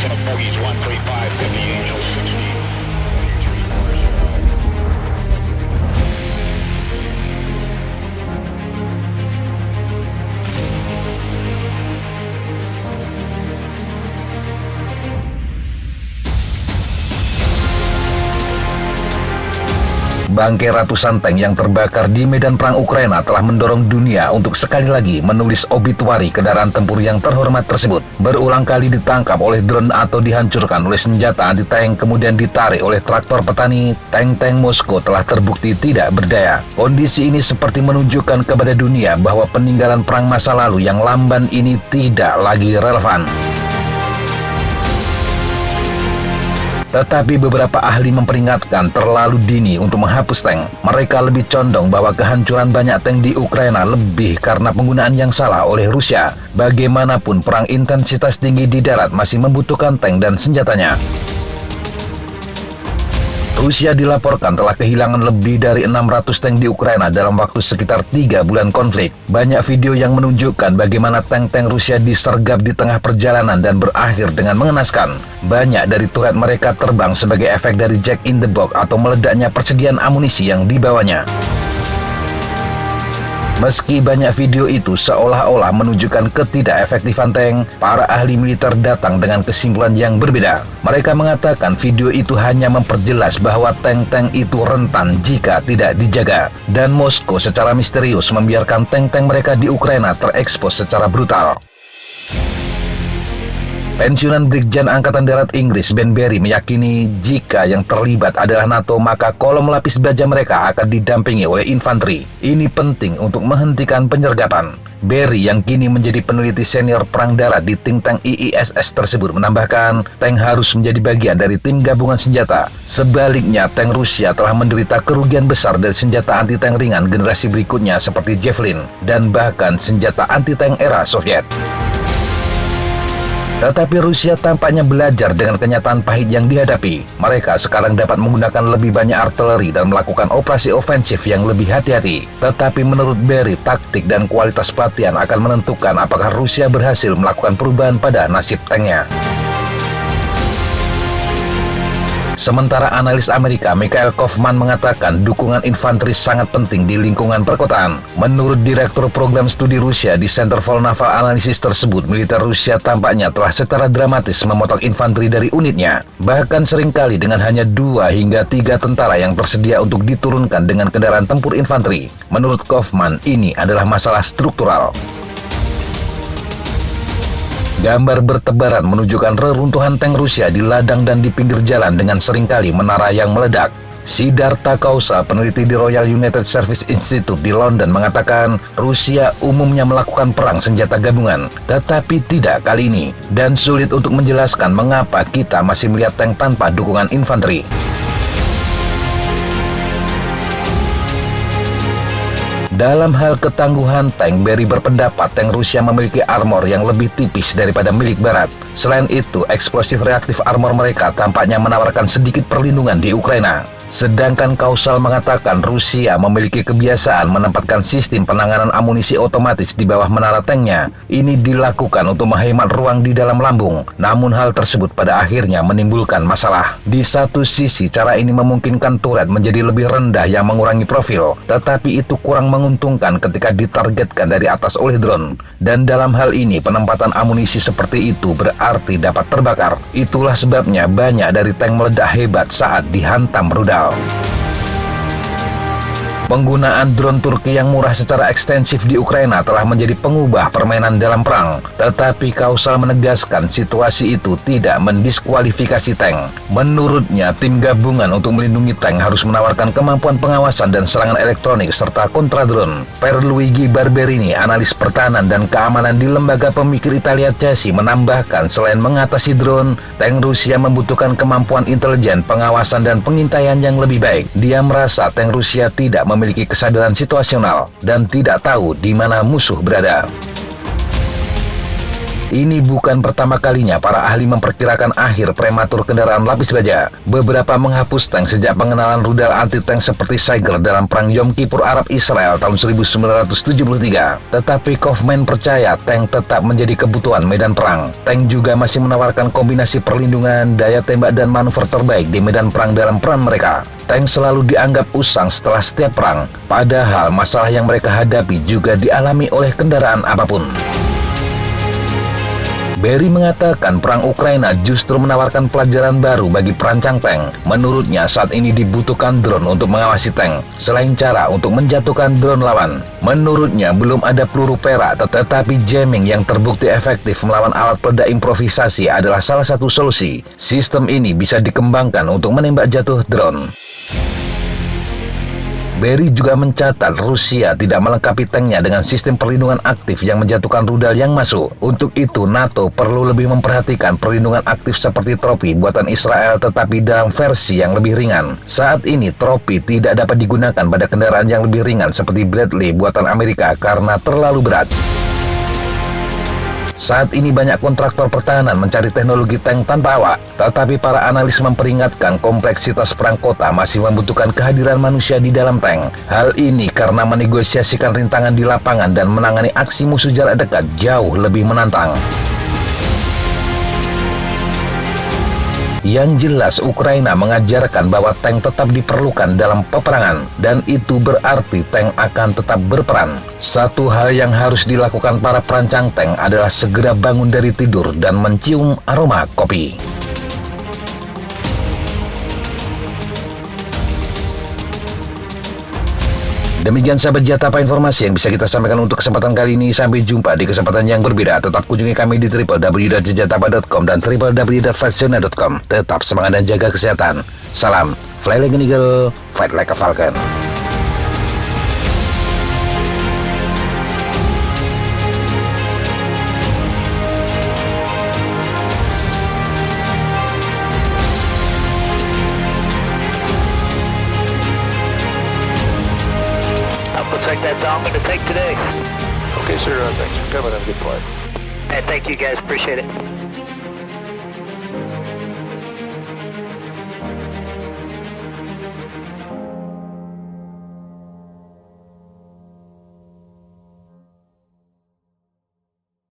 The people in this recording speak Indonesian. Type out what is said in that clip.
Jackson of bogeys 135, 50 Angel 60. Bangkai ratusan tank yang terbakar di medan perang Ukraina telah mendorong dunia untuk sekali lagi menulis obituari kendaraan tempur yang terhormat tersebut. Berulang kali ditangkap oleh drone atau dihancurkan oleh senjata anti-tank, kemudian ditarik oleh traktor petani, tank-tank Moskow telah terbukti tidak berdaya. Kondisi ini seperti menunjukkan kepada dunia bahwa peninggalan perang masa lalu yang lamban ini tidak lagi relevan. Tetapi beberapa ahli memperingatkan terlalu dini untuk menghapus tank. Mereka lebih condong bahwa kehancuran banyak tank di Ukraina lebih karena penggunaan yang salah oleh Rusia. Bagaimanapun perang intensitas tinggi di darat masih membutuhkan tank dan senjatanya. Rusia dilaporkan telah kehilangan lebih dari 600 tank di Ukraina dalam waktu sekitar 3 bulan konflik. Banyak video yang menunjukkan bagaimana tank-tank Rusia disergap di tengah perjalanan dan berakhir dengan mengenaskan. Banyak dari turret mereka terbang sebagai efek dari Jack in the Box atau meledaknya persediaan amunisi yang dibawanya. Meski banyak video itu seolah-olah menunjukkan ketidakefektifan tank, para ahli militer datang dengan kesimpulan yang berbeda. Mereka mengatakan video itu hanya memperjelas bahwa tank-tank itu rentan jika tidak dijaga. Dan Moskow secara misterius membiarkan tank-tank mereka di Ukraina terekspos secara brutal. Pensiunan Brigjen Angkatan Darat Inggris Ben Berry meyakini jika yang terlibat adalah NATO, maka kolom lapis baja mereka akan didampingi oleh infanteri. Ini penting untuk menghentikan penyergapan. Berry yang kini menjadi peneliti senior perang darat di think tank IISS tersebut menambahkan, tank harus menjadi bagian dari tim gabungan senjata. Sebaliknya, tank Rusia telah menderita kerugian besar dari senjata anti-tank ringan generasi berikutnya seperti Javelin dan bahkan senjata anti-tank era Soviet. Tetapi Rusia tampaknya belajar dengan kenyataan pahit yang dihadapi. Mereka sekarang dapat menggunakan lebih banyak artileri dan melakukan operasi ofensif yang lebih hati-hati. Tetapi menurut Berry, taktik dan kualitas pelatihan akan menentukan apakah Rusia berhasil melakukan perubahan pada nasib tanknya. Sementara analis Amerika Mikhail Kaufman mengatakan dukungan infanteri sangat penting di lingkungan perkotaan. Menurut Direktur Program Studi Rusia di Center for Naval Analysis tersebut, militer Rusia tampaknya telah secara dramatis memotong infanteri dari unitnya. Bahkan seringkali dengan hanya 2 hingga 3 tentara yang tersedia untuk diturunkan dengan kendaraan tempur infanteri. Menurut Kaufman, ini adalah masalah struktural. Gambar bertebaran menunjukkan reruntuhan tank Rusia di ladang dan di pinggir jalan dengan seringkali menara yang meledak. Siddhartha Kausa, peneliti di Royal United Service Institute di London, mengatakan Rusia umumnya melakukan perang senjata gabungan, tetapi tidak kali ini, dan sulit untuk menjelaskan mengapa kita masih melihat tank tanpa dukungan infanteri. Dalam hal ketangguhan tank, Berry berpendapat tank Rusia memiliki armor yang lebih tipis daripada milik Barat. Selain itu, eksplosif reaktif armor mereka tampaknya menawarkan sedikit perlindungan di Ukraina. Sedangkan Kausal mengatakan Rusia memiliki kebiasaan menempatkan sistem penanganan amunisi otomatis di bawah menara tanknya. Ini dilakukan untuk menghemat ruang di dalam lambung. Namun hal tersebut pada akhirnya menimbulkan masalah. Di satu sisi, cara ini memungkinkan turret menjadi lebih rendah yang mengurangi profil. Tetapi itu kurang menguntungkan ketika ditargetkan dari atas oleh drone. Dan dalam hal ini, penempatan amunisi seperti itu berarti dapat terbakar. Itulah sebabnya banyak dari tank meledak hebat saat dihantam rudal. Penggunaan drone Turki yang murah secara ekstensif di Ukraina telah menjadi pengubah permainan dalam perang. Tetapi Kausal menegaskan situasi itu tidak mendiskualifikasi tank. Menurutnya, tim gabungan untuk melindungi tank harus menawarkan kemampuan pengawasan dan serangan elektronik serta kontra drone. Pierluigi Barberini, analis pertahanan dan keamanan di Lembaga Pemikir Italia CESI, menambahkan selain mengatasi drone, tank Rusia membutuhkan kemampuan intelijen, pengawasan dan pengintaian yang lebih baik. Dia merasa tank Rusia tidak memiliki kesadaran situasional dan tidak tahu di mana musuh berada. Ini bukan pertama kalinya para ahli memperkirakan akhir prematur kendaraan lapis baja. Beberapa menghapus tank sejak pengenalan rudal anti-tank seperti Tiger dalam Perang Yom Kippur Arab-Israel tahun 1973. Tetapi Kaufman percaya tank tetap menjadi kebutuhan medan perang. Tank juga masih menawarkan kombinasi perlindungan, daya tembak, dan manuver terbaik di medan perang dalam peran mereka. Tank selalu dianggap usang setelah setiap perang, padahal masalah yang mereka hadapi juga dialami oleh kendaraan apapun. Barry mengatakan perang Ukraina justru menawarkan pelajaran baru bagi perancang tank. Menurutnya saat ini dibutuhkan drone untuk mengawasi tank, selain cara untuk menjatuhkan drone lawan. Menurutnya belum ada peluru perak, tetapi jamming yang terbukti efektif melawan alat peledak improvisasi adalah salah satu solusi. Sistem ini bisa dikembangkan untuk menembak jatuh drone. Barry juga mencatat Rusia tidak melengkapi tanknya dengan sistem perlindungan aktif yang menjatuhkan rudal yang masuk. Untuk itu, NATO perlu lebih memperhatikan perlindungan aktif seperti Tropi buatan Israel tetapi dalam versi yang lebih ringan. Saat ini, Tropi tidak dapat digunakan pada kendaraan yang lebih ringan seperti Bradley buatan Amerika karena terlalu berat. Saat ini banyak kontraktor pertahanan mencari teknologi tank tanpa awak, tetapi para analis memperingatkan kompleksitas perang kota masih membutuhkan kehadiran manusia di dalam tank. Hal ini karena menegosiasikan rintangan di lapangan dan menangani aksi musuh jarak dekat jauh lebih menantang. Yang jelas, Ukraina mengajarkan bahwa tank tetap diperlukan dalam peperangan, dan itu berarti tank akan tetap berperan. Satu hal yang harus dilakukan para perancang tank adalah segera bangun dari tidur dan mencium aroma kopi. Demikian sahabat Jatapa informasi yang bisa kita sampaikan untuk kesempatan kali ini. Sampai jumpa di kesempatan yang berbeda. Tetap kunjungi kami di www.jatapa.com dan www.flightsioner.com. Tetap semangat dan jaga kesehatan. Salam, fly like an eagle, fight like a falcon. Looks like that's all I'm going to take today. Okay, sir. Thanks for coming. Have a good flight. Hey, thank you guys. Appreciate it.